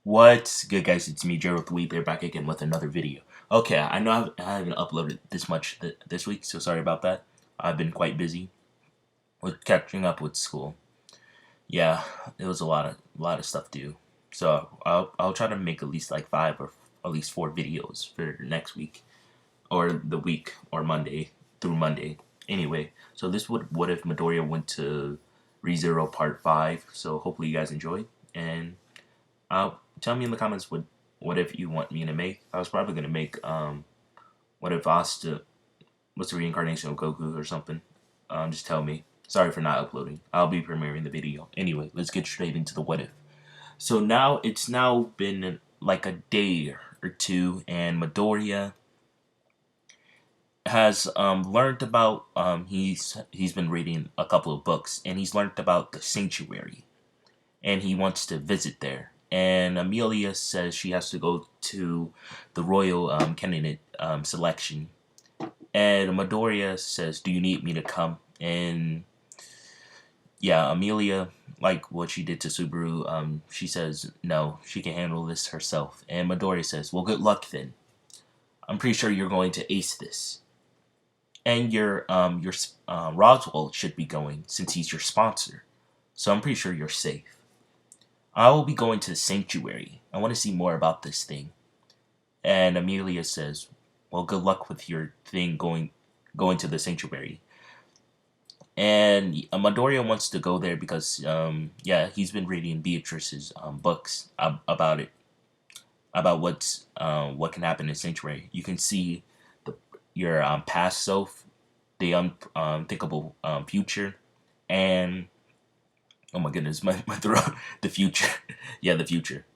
What's good, guys? It's me, Gerald Weed. They're back again with another video. Okay, I know I haven't uploaded this much this week, so sorry about that. I've been quite busy with catching up with school. Yeah, it was a lot of stuff to do. So I'll try to make at least like 5 or at least 4 videos for next week or the week or Monday through Monday. Anyway, so this would what if Midoriya went to ReZero Part 5. So hopefully you guys enjoy and tell me in the comments what if you want me to make. I was probably gonna make what if Asta was the reincarnation of Goku or something. Just tell me. Sorry for not uploading. I'll be premiering the video. Anyway, let's get straight into the what if. So now it's now been like a day or two, and Midoriya has learned about he's been reading a couple of books, and he's learned about the sanctuary, and he wants to visit there. And Emilia says she has to go to the royal candidate selection. And Midoriya says, "Do you need me to come?" And yeah, Emilia, like what she did to Subaru, she says no, she can handle this herself. And Midoriya says, "Well, good luck then. I'm pretty sure you're going to ace this. And your Roswell should be going since he's your sponsor. So I'm pretty sure you're safe. I will be going to the sanctuary. I want to see more about this thing." And Emilia says, "Well, good luck with your thing going to the sanctuary." And Midoriya wants to go there because yeah, he's been reading Beatrice's books about it, about what can happen in sanctuary. You can see your past self, the unthinkable future, and oh my goodness, my throat. The future. Yeah, the future.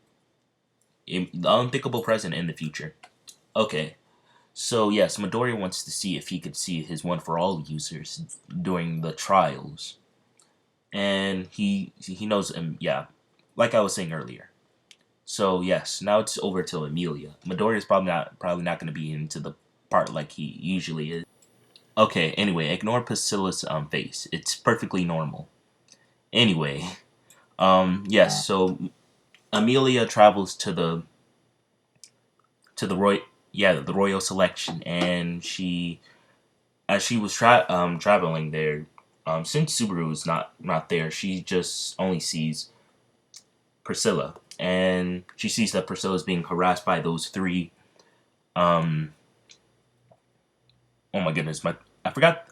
The unthinkable present and the future. Okay. So yes, Midoriya wants to see if he could see his One for All users during the trials. And he knows yeah, like I was saying earlier. So yes, now it's over to Emilia. Midoriya's probably not gonna be into the part like he usually is. Okay, anyway, ignore Priscilla's face. It's perfectly normal. Anyway, yes, so Emilia travels to the the royal selection, and as she was traveling there, since Subaru is not there, she just only sees Priscilla, and she sees that Priscilla is being harassed by those three. Um, oh my goodness, I forgot.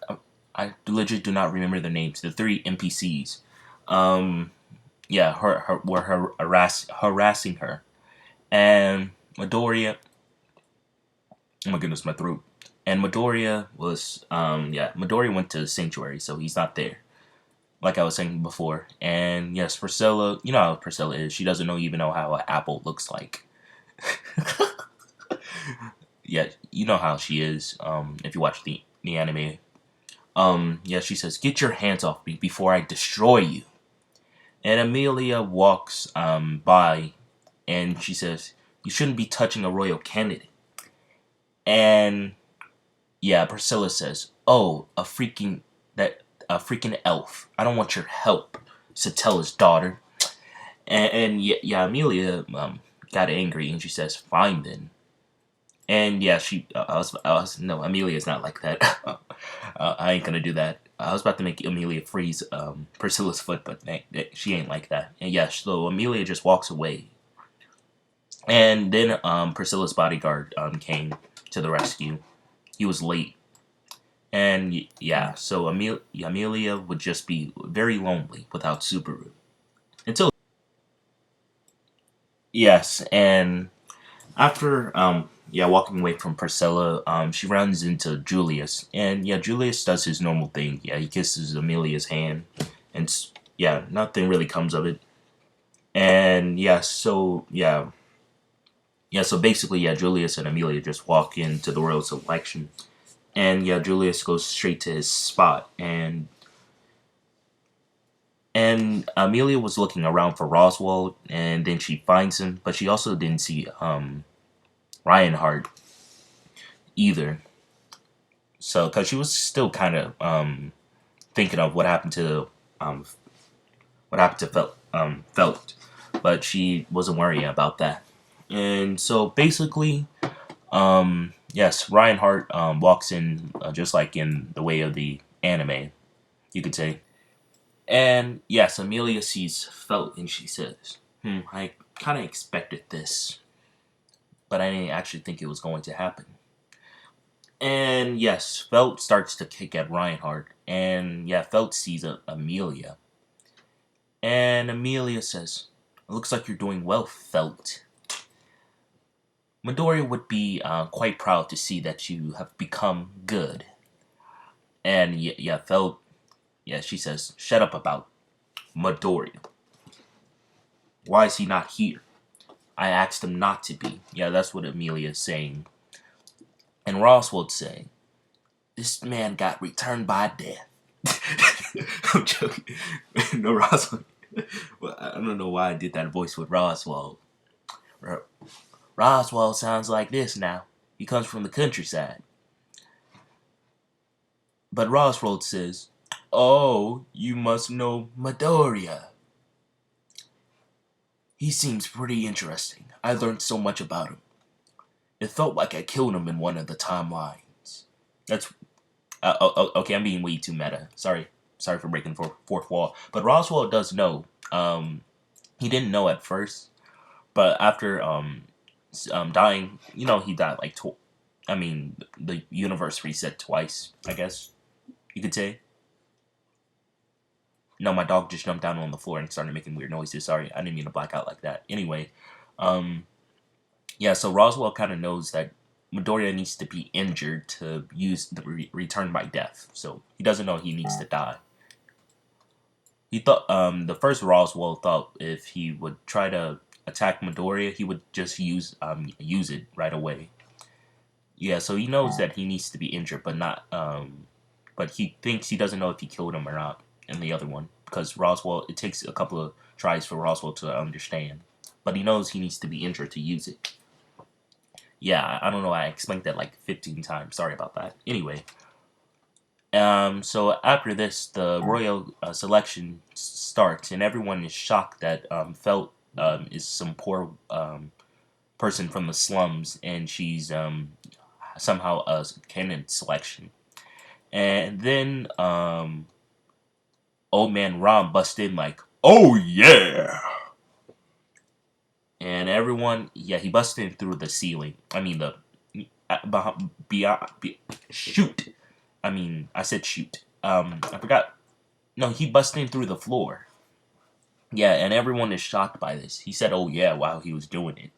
I legit do not remember their names. The three NPCs. Yeah, were harassing her, and Midoriya. Oh my goodness, my throat. And Midoriya was, yeah, Midoriya went to the sanctuary, so he's not there, like I was saying before. And yes, Priscilla, you know how Priscilla is. She doesn't even know how an apple looks like. Yeah, you know how she is. If you watch the anime. Yeah, she says, "Get your hands off me before I destroy you." And Emilia walks by, and she says, "You shouldn't be touching a royal candidate." And yeah, Priscilla says, "Oh, a freaking elf. I don't want your help," Satella's daughter. And yeah, Emilia got angry, and she says, "Fine then." And yeah, no, Amelia's not like that. I ain't gonna do that. I was about to make Emilia freeze Priscilla's foot, but she ain't like that. And yeah, so Emilia just walks away. And then Priscilla's bodyguard came to the rescue. He was late. And yeah, so Emilia would just be very lonely without Subaru. Until yes, and after yeah, walking away from Priscilla, she runs into Julius, and yeah, Julius does his normal thing. Yeah, he kisses Emilia's hand, and yeah, nothing really comes of it. And yeah, so basically, yeah, Julius and Emilia just walk into the royal selection, and yeah, Julius goes straight to his spot, and Amelia was looking around for Roswell, and then she finds him, but she also didn't see Reinhardt either. So, because she was still kind of thinking of what happened to Felt. but she wasn't worrying about that. And so basically, yes, Reinhardt walks in just like in the way of the anime, you could say. And yes, Emilia sees Felt and she says, I kind of expected this, but I didn't actually think it was going to happen. And yes, Felt starts to kick at Reinhardt, and yeah, Felt sees Emilia. And Emilia says, it looks like you're doing well, Felt. Midoriya would be quite proud to see that you have become good. And yeah, Felt, yeah, she says, shut up about Midoriya. Why is he not here? I asked him not to be. Yeah, that's what Emilia is saying. And Roswell's saying, this man got returned by death. I'm joking. No, Roswell. Well, I don't know why I did that voice with Roswell. Roswell sounds like this now. He comes from the countryside. But Roswell says, oh, you must know Midoriya. He seems pretty interesting. I learned so much about him. It felt like I killed him in one of the timelines. That's okay. I'm being way too meta. Sorry for breaking fourth wall. But Roswell does know. He didn't know at first, but after dying, he died like the universe reset twice. I guess you could say. No, my dog just jumped down on the floor and started making weird noises. Sorry, I didn't mean to black out like that. Anyway, yeah, so Roswell kind of knows that Midoriya needs to be injured to use the return by death. So he doesn't know he needs to die. He thought the first Roswell thought if he would try to attack Midoriya, he would just use it right away. Yeah, so he knows that he needs to be injured, but not but he thinks he doesn't know if he killed him or not in the other one because Roswell. It takes a couple of tries for Roswell to understand, but he knows he needs to be injured to use it. Yeah, I don't know. I explained that like 15 times. Sorry about that. Anyway, so after this, the royal selection starts, and everyone is shocked that Felt is some poor person from the slums, and she's somehow a candidate selection. And then old man Ron busts in like, "Oh yeah!" And everyone, yeah, he busted in through the ceiling. I mean the shoot. I mean, I said shoot. I forgot. No, he busted in through the floor. Yeah, and everyone is shocked by this. He said, "Oh yeah," while he was doing it,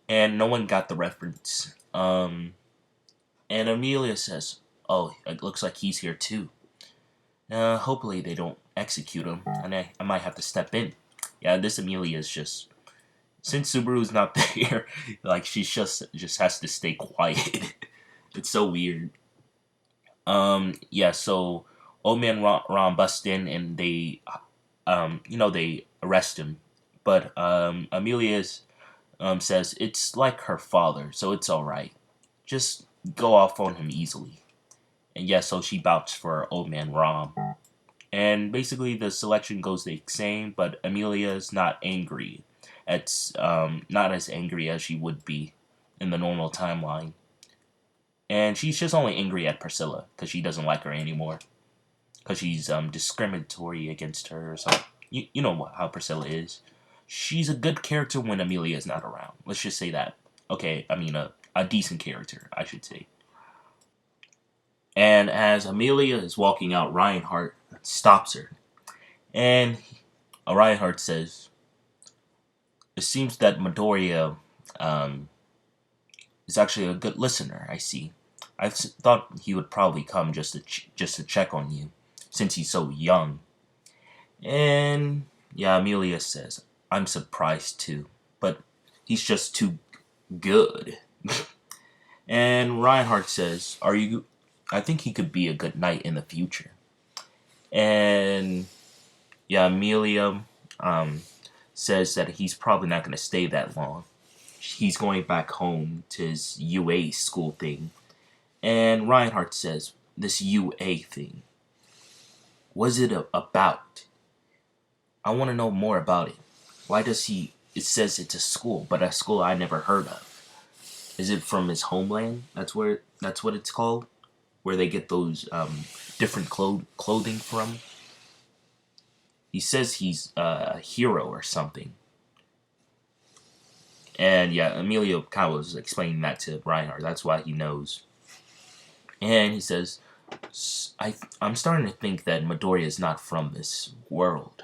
and no one got the reference. And Emilia says, "Oh, it looks like he's here too. Hopefully they don't execute him, and I might have to step in." Yeah, this Emilia is just since Subaru's not there, like she just has to stay quiet. It's so weird. Yeah, so old man Ron busts in and they they arrest him. But Amelia's says it's like her father, so it's alright. Just go off on him easily. And yeah, so she vouched for old man Ron. And basically the selection goes the same, but Amelia is not angry. It's not as angry as she would be in the normal timeline. And she's just only angry at Priscilla because she doesn't like her anymore. Because she's discriminatory against her or something. You know how Priscilla is. She's a good character when Amelia is not around. Let's just say that. Okay, I mean a decent character, I should say. And as Amelia is walking out, Reinhardt stops her. And Reinhardt says, it seems that Midoriya is actually a good listener, I see. I thought he would probably come just to check on you, since he's so young. And yeah, Amelia says, I'm surprised too, but he's just too good. And Reinhardt says, are you... I think he could be a good knight in the future. And yeah, Emilia says that he's probably not going to stay that long. He's going back home to his UA school thing. And Reinhardt says, this UA thing, what's it about? I want to know more about it. Why does he? It says it's a school, but a school I never heard of. Is it from his homeland? That's what it's called, where they get those different clothing from. He says he's a hero or something. And yeah, Emilia kind of was explaining that to Reinhardt. That's why he knows. And he says, I'm starting to think that Midoriya is not from this world,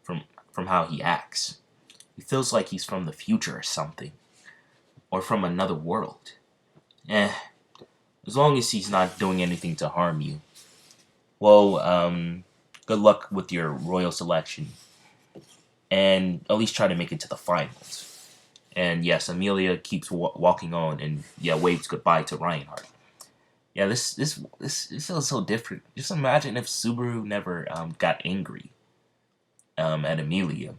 from how he acts. He feels like he's from the future or something, or from another world. Eh, as long as he's not doing anything to harm you. Well, good luck with your royal selection, and at least try to make it to the finals. And yes, Emilia keeps walking on, and yeah, waves goodbye to Reinhardt. Yeah, this feels so different. Just imagine if Subaru never got angry at Emilia.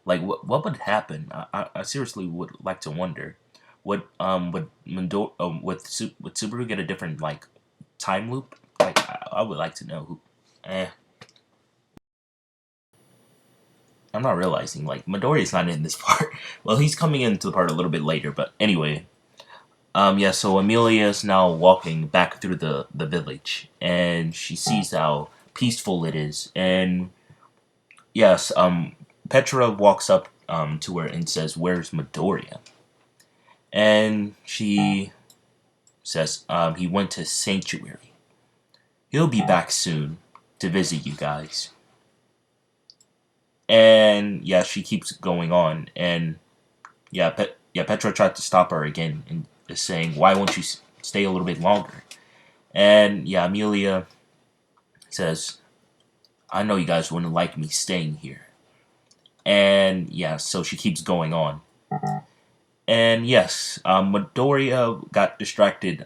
Like what would happen? I seriously would like to wonder. Would Subaru get a different like time loop? Like I would like to know who. Eh, I'm not realizing like Midoriya's not in this part. Well, he's coming into the part a little bit later, but anyway. Yeah, so Amelia is now walking back through the village, and she sees how peaceful it is. And yes, Petra walks up to her and says, "Where's Midoriya?" And she says, "He went to Sanctuary. He'll be back soon to visit you guys." And yeah, she keeps going on, and yeah, Petra tried to stop her again and is saying, "Why won't you stay a little bit longer?" And yeah, Amelia says, "I know you guys wouldn't like me staying here." And yeah, so she keeps going on. And yes, Midoriya got distracted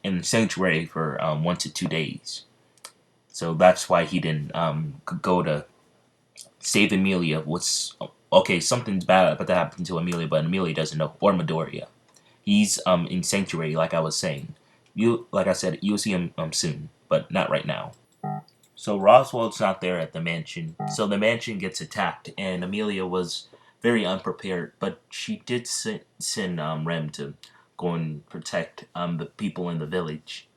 in the sanctuary for 1 to 2 days. So that's why he didn't go to save Emilia. What's okay? Something's bad about that happened to Emilia, but Emilia doesn't know, or Midoriya. He's in sanctuary, like I was saying. Like I said, you'll see him soon, but not right now. So Roswell's not there at the mansion, so the mansion gets attacked, and Amelia was very unprepared, but she did send Rem to go and protect the people in the village.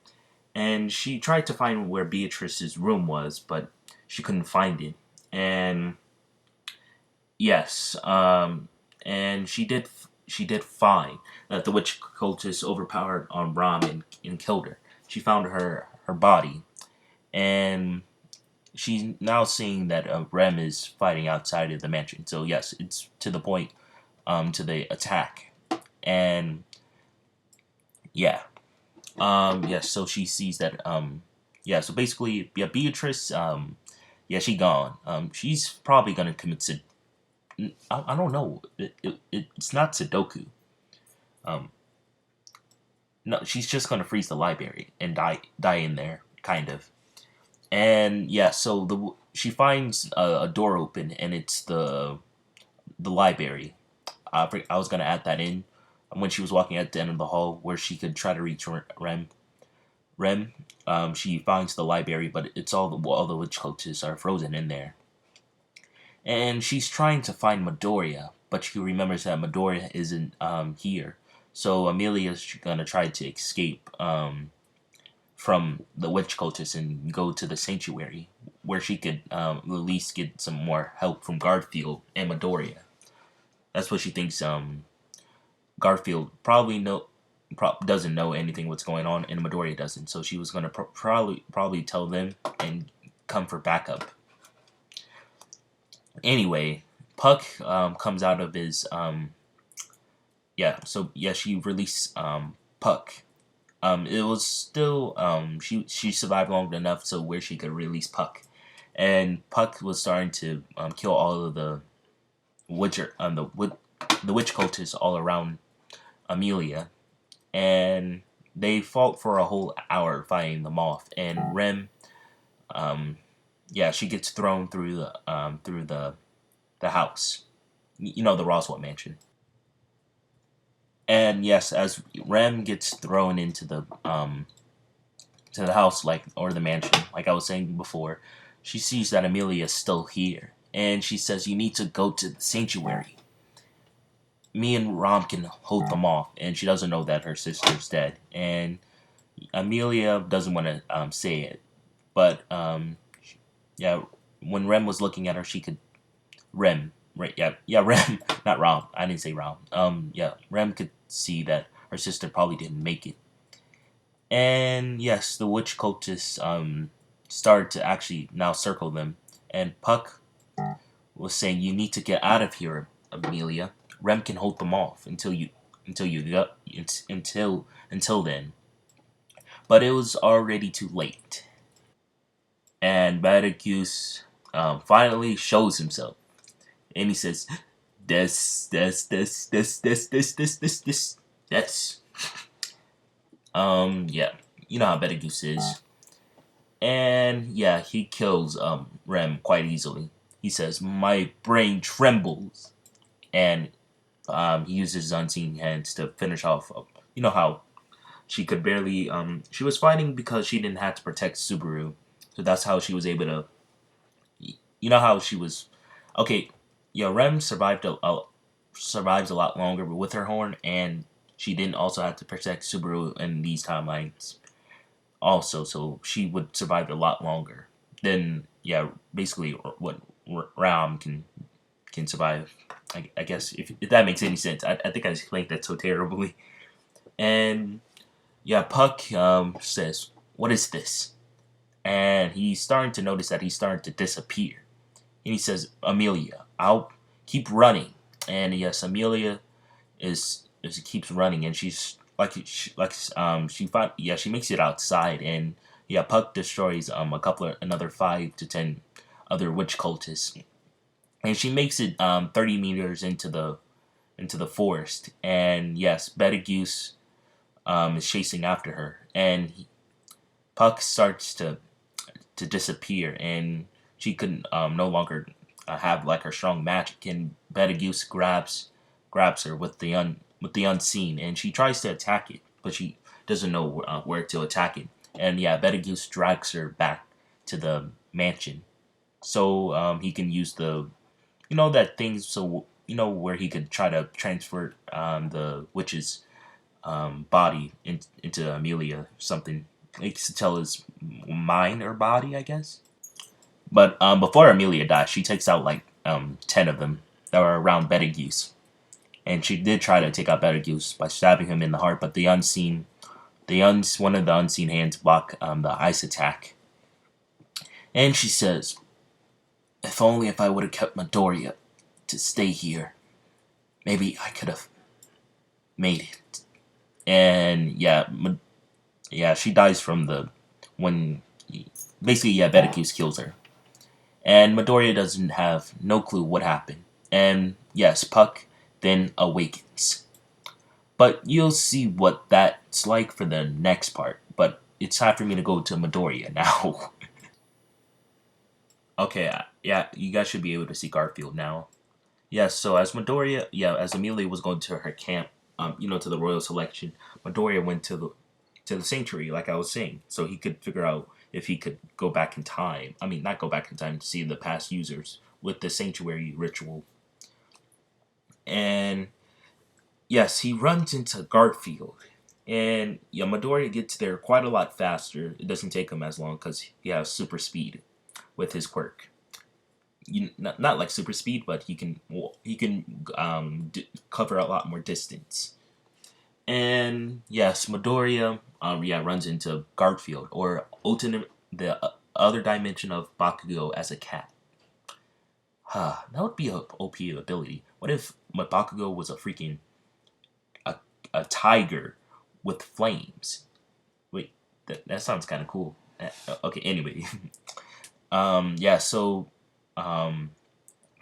And she tried to find where Beatrice's room was, but she couldn't find it. And yes, and she did find that the witch cultist overpowered on Ram and killed her. She found her body, and she's now seeing that Rem is fighting outside of the mansion. So yes, it's to the point, to the attack, and yeah, yes. So she sees that, yeah. So basically, yeah, Beatrice, yeah, she gone. She's probably gonna commit to. I don't know. It's not Sudoku. Um, no, she's just gonna freeze the library and die in there, kind of. And yeah, so she finds a door open, and it's the library. I was gonna add that in when she was walking at the end of the hall where she could try to reach Rem. She finds the library, but it's all the witch cultists are frozen in there, and she's trying to find Midoriya, but she remembers that Midoriya isn't here. So Amelia's gonna try to escape from the witch cultists and go to the sanctuary, where she could at least get some more help from Garfield and Midoriya. That's what she thinks. Garfield doesn't know anything what's going on, and Midoriya doesn't. So she was gonna probably tell them and come for backup. Anyway, Puck comes out of his yeah. So yeah, she released Puck. It was still she survived long enough so where she could release Puck, and Puck was starting to kill all of the witcher the witch cultists all around Amelia, and they fought for a whole hour fighting them off. And Rem, yeah, she gets thrown through the house, the Roswell mansion. And yes, as Rem gets thrown into the house, like, or the mansion, like I was saying before, she sees that Amelia is still here, and she says you need to go to the sanctuary. Me and Rom can hold them off, and she doesn't know that her sister's dead. And Amelia doesn't want to say it, but yeah, when Rem was looking at her, she could Rem, right? Yeah, yeah, Rem, not Rom. I didn't say Rom. Yeah, Rem could see that her sister probably didn't make it. And yes, the witch cultists started to actually now circle them, and Puck was saying, "You need to get out of here, Amelia. Rem can hold them off until you go until then." But it was already too late, and Badicus finally shows himself, and he says, this. That's yeah, you know how Betelgeuse is, and yeah, he kills Rem quite easily. He says, "My brain trembles," and he uses his unseen hands to finish off. You know how she could barely she was fighting because she didn't have to protect Subaru, so that's how she was able to. You know how she was, okay. Yeah, Rem survives a lot longer with her horn, and she didn't also have to protect Subaru in these timelines. Also, so she would survive a lot longer than yeah, basically what Ram can survive. I guess if that makes any sense. I think I explained that so terribly. And yeah, Puck says, "What is this?" And he's starting to notice that he's starting to disappear. And he says, "Amelia, I'll keep running." And yes, Amelia is keeps running, and she's she find yeah, she makes it outside, and yeah, Puck destroys a couple of another 5 to 10 other witch cultists, and she makes it 30 meters into the forest, and yes, Betelgeuse is chasing after her, and Puck starts to disappear, and she could no longer have like her strong magic, and Betelgeuse grabs her with the unseen, and she tries to attack it, but she doesn't know where to attack it, and yeah, Betelgeuse drags her back to the mansion, so he can use the that thing, so where he could try to transfer the witch's body into Emilia, something. He to tell his mind or body, I guess. But before Emilia dies, she takes out like 10 of them that were around Betelgeuse. And she did try to take out Betelgeuse by stabbing him in the heart, but one of the unseen hands block the ice attack. And she says, if I would have kept Midoriya to stay here, maybe I could have made it." And yeah, she dies from when basically Betelgeuse kills her, and Midoriya doesn't have no clue what happened. And yes, Puck then awakens, but you'll see what that's like for the next part. But it's time for me to go to Midoriya now. Okay, yeah, you guys should be able to see Garfield now. Yes, so as Emilia was going to her camp, to the royal selection, Midoriya went to the sanctuary, like I was saying, so he could figure out if he could go back in time. I mean, not go back in time to see the past users with the sanctuary ritual. And yes, he runs into Garfield, and yeah, Midoriya gets there quite a lot faster. It doesn't take him as long because he has super speed with his quirk. Not like super speed, but he can cover a lot more distance. And yes, Midoriya runs into Garfield, or alternate the other dimension of Bakugo as a cat. That would be a OP ability. What if my Bakugo was a, a tiger with flames? Wait, that sounds kind of cool. Okay, anyway. So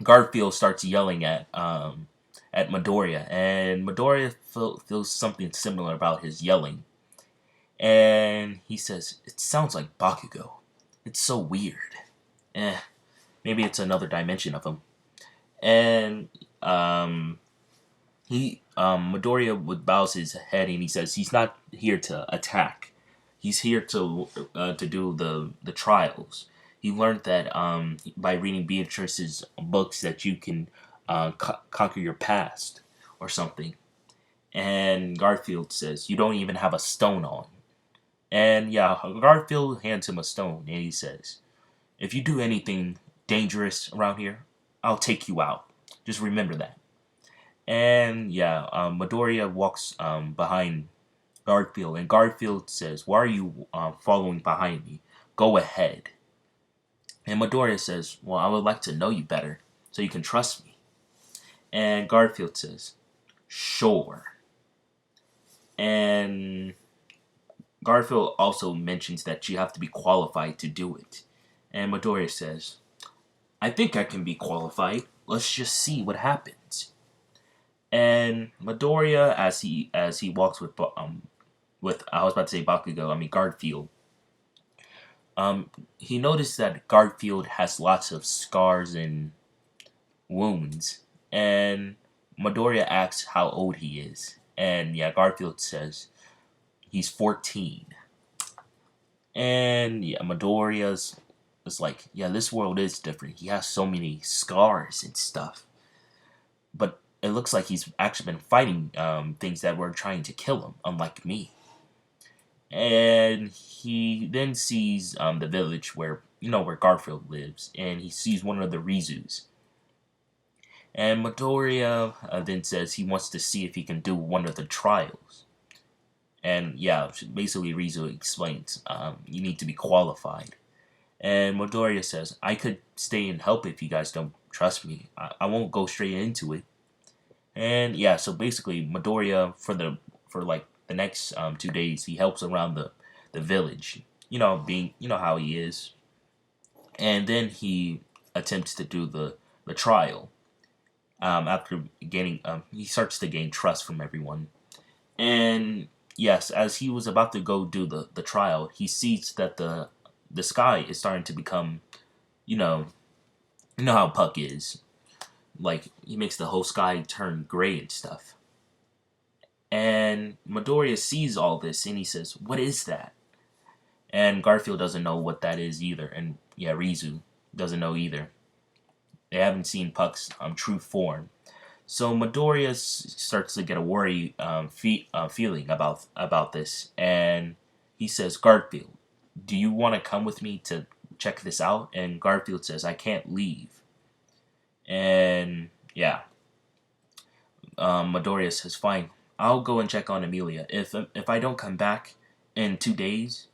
Garfield starts yelling at Midoriya, and Midoriya feels something similar about his yelling. And he says, "It sounds like Bakugo. It's so weird. Maybe it's another dimension of him." And Midoriya would bows his head, and he says he's not here to attack. He's here to do the trials. he learned that by reading Beatrice's books that you can conquer your past or something. And Garfield says, "You don't even have a stone on." And yeah, Garfield hands him a stone, and he says, "If you do anything dangerous around here, I'll take you out. Just remember that." And yeah, Midoriya walks behind Garfield, and Garfield says, "Why are you following behind me? Go ahead." And Midoriya says, "Well, I would like to know you better, so you can trust me." And Garfield says, "Sure." And Garfield also mentions that you have to be qualified to do it. And Midoriya says, "I think I can be qualified. Let's just see what happens." And Midoriya, as he walks with I was about to say Bakugo, I mean Garfield. He noticed that Garfield has lots of scars and wounds, and Midoriya asks how old he is, and yeah, Garfield says he's 14. And yeah, Midoriya's is like, yeah, this world is different. He has so many scars and stuff, but it looks like he's actually been fighting things that were trying to kill him, unlike me. And he then sees the village where Garfield lives, and he sees one of the Rizus. And Midoriya then says he wants to see if he can do one of the trials. And yeah, basically Rizu explains you need to be qualified. And Midoriya says, "I could stay and help if you guys don't trust me. I won't go straight into it." And yeah, so basically Midoriya for like the next 2 days he helps around the village. Being how he is. And then he attempts to do the trial. After gaining he starts to gain trust from everyone. And yes, as he was about to go do the trial, he sees that the sky is starting to become, you know, how Puck is. Like, he makes the whole sky turn gray and stuff. And Midoriya sees all this and he says, "What is that?" And Garfield doesn't know what that is either. And yeah, Rizu doesn't know either. They haven't seen Puck's true form. So Midoriya starts to get a worry feeling about this, and he says, "Garfield, do you want to come with me to check this out?" And Garfield says, "I can't leave." And yeah, Midoriya says, "Fine, I'll go and check on Emilia. If I don't come back in 2 days,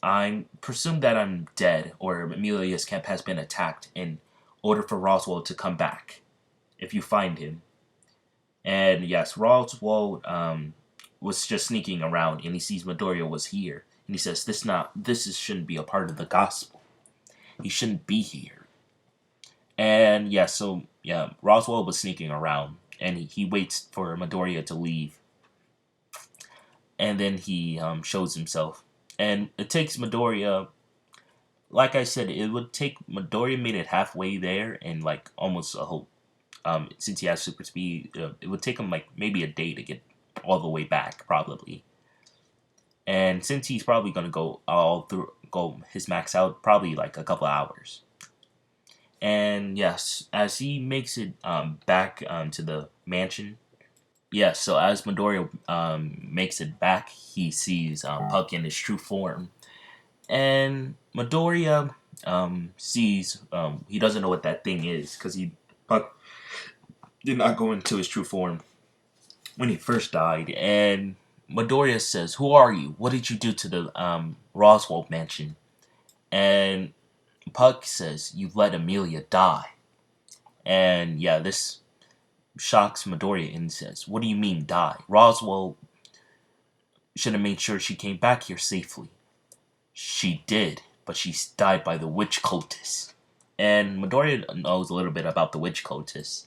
I presume that I'm dead or Emilia's camp has been attacked. In order for Roswell to come back, if you find him." And yes, Roswell was just sneaking around, and he sees Midoriya was here, and he says, Shouldn't be a part of the gospel. He shouldn't be here." And yeah, so yeah, Roswell was sneaking around, and he waits for Midoriya to leave, and then he shows himself, and it takes Midoriya. Like I said, it would take Midoriya made it halfway there, and like almost a whole. Since he has super speed, it would take him like maybe a day to get all the way back, probably. And since he's probably gonna go his max out, probably like a couple hours. And yes, as he makes it back to the mansion. Yes, so as Midoriya makes it back, he sees Puck in his true form. And Midoriya sees he doesn't know what that thing is because Puck did not go into his true form when he first died. And Midoriya says, "Who are you? What did you do to the Roswell mansion?" And Puck says, "You let Emilia die." And yeah, this shocks Midoriya and says, "What do you mean die? Roswell should have made sure she came back here safely." "She did, but she died by the witch cultists." And Midoriya knows a little bit about the witch cultists.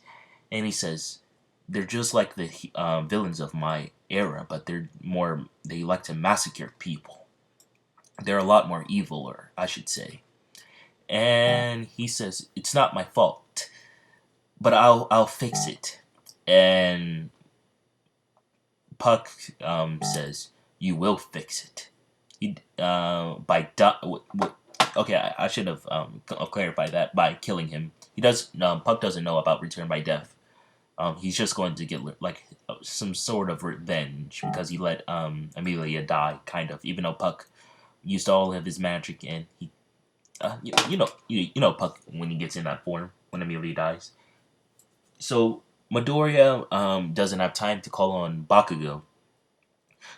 And he says, "They're just like the villains of my era, but they like to massacre people. They're a lot more evil, or I should say." And he says, "It's not my fault, but I'll fix it." And Puck says, "You will fix it. Okay, I should have clarified that by killing him. He does. Puck doesn't know about return by death. He's just going to get like some sort of revenge because he let Emilia die, kind of. Even though Puck used all of his magic, and he, you know Puck when he gets in that form when Emilia dies. So Midoriya doesn't have time to call on Bakugo,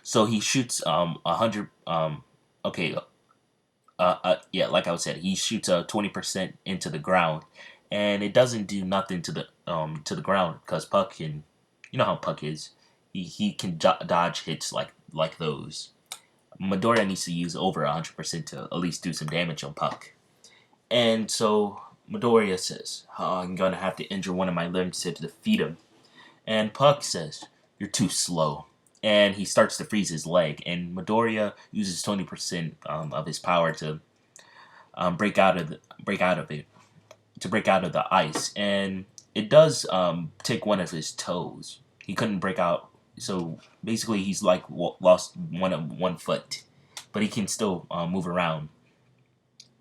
so he shoots 100. Okay, yeah, like I said, he shoots 20% into the ground, and it doesn't do nothing to the ground because Puck can, you know how Puck is, he can dodge hits like those. Midoriya needs to use over 100% to at least do some damage on Puck, and so Midoriya says, oh, "I'm gonna have to injure one of my limbs to defeat him," and Puck says, "You're too slow." And he starts to freeze his leg, and Midoriya uses 20% of his power to break out of it to break out of the ice, and it does take one of his toes. He couldn't break out, so basically he's like lost one foot, but he can still move around.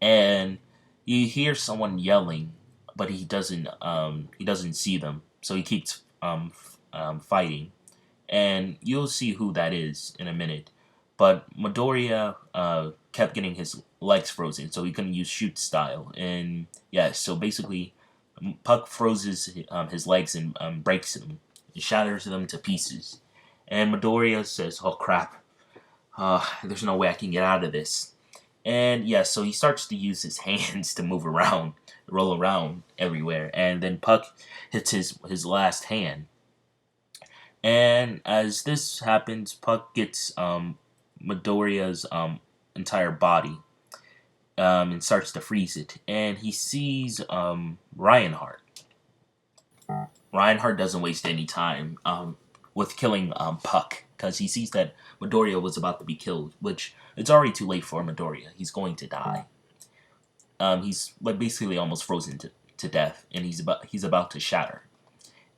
And you hear someone yelling, but he doesn't see them, so he keeps fighting, and you'll see who that is in a minute. But Midoriya kept getting his legs frozen, so he couldn't use shoot style. And yeah, so basically, Puck freezes his legs and breaks them, shatters them to pieces. And Midoriya says, "Oh crap! There's no way I can get out of this." And yeah, so he starts to use his hands to move around, roll around everywhere, and then Puck hits his last hand. And as this happens, Puck gets Midoriya's entire body and starts to freeze it. And he sees Reinhardt. Reinhardt doesn't waste any time with killing Puck because he sees that Midoriya was about to be killed, which it's already too late for Midoriya. He's going to die. He's like basically almost frozen to death, and he's about to shatter.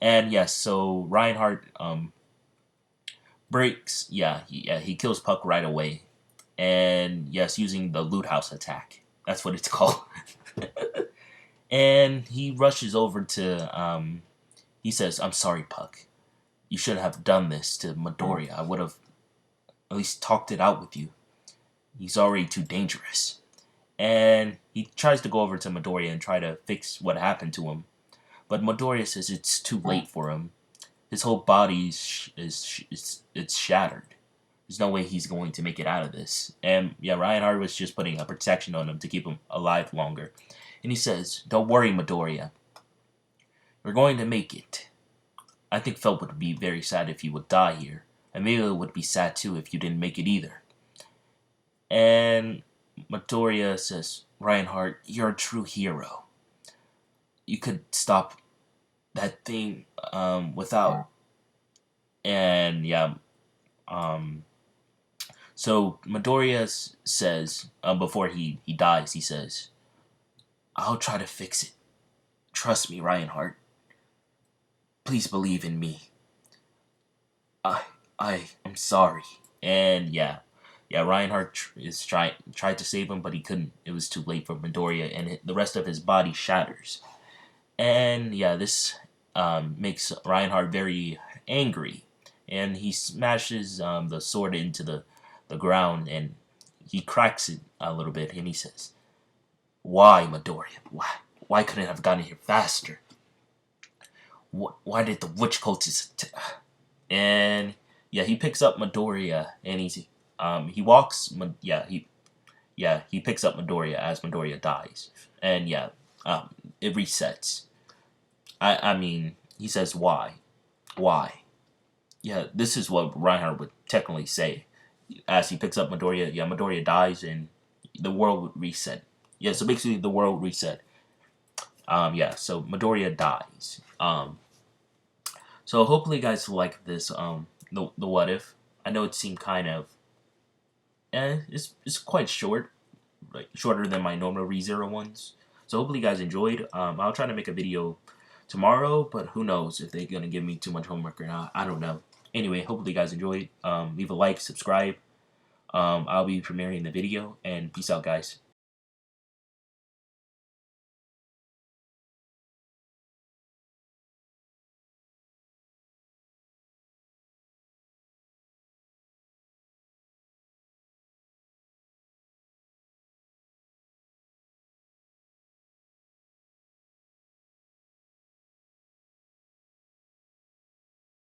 And yes, so Reinhardt breaks. He kills Puck right away, and yes, using the loot house attack. That's what it's called. And he rushes over to. He says, "I'm sorry, Puck. You shouldn't have done this to Midoriya. I would have at least talked it out with you. He's already too dangerous." And he tries to go over to Midoriya and try to fix what happened to him, but Midoriya says it's too late for him. His whole body it's shattered. There's no way he's going to make it out of this. And yeah, Reinhardt was just putting a protection on him to keep him alive longer. And he says, "Don't worry, Midoriya. We're going to make it. I think Felt would be very sad if you would die here. Emilia would be sad too if you didn't make it either." And Midoriya says, "Reinhardt, you're a true hero. You could stop that thing without." And yeah, so Midoriya says, before he dies, he says, "I'll try to fix it. Trust me, Reinhardt. Please believe in me. I I'm sorry." And yeah, Reinhardt tried to save him, but he couldn't. It was too late for Midoriya, and the rest of his body shatters. And yeah, this makes Reinhardt very angry, and he smashes the sword into the ground, and he cracks it a little bit, and he says, "Why, Midoriya? Why couldn't I have gotten here faster? Why did the witch cultists?" And yeah, he picks up Midoriya, and he walks. He picks up Midoriya as Midoriya dies, and yeah, it resets. I mean, he says, "Why? Why?" Yeah, this is what Reinhardt would technically say. As he picks up Midoriya, yeah, Midoriya dies and the world would reset. Yeah, so basically the world reset. Yeah, so Midoriya dies. So hopefully you guys like this, the what if. I know it seemed kind of, it's quite short, like shorter than my normal ReZero ones. So hopefully you guys enjoyed. I'll try to make a video tomorrow, but who knows if they're gonna give me too much homework or not. I don't know. Anyway, hopefully you guys enjoyed. Leave a like, subscribe. I'll be premiering the video, and peace out, guys.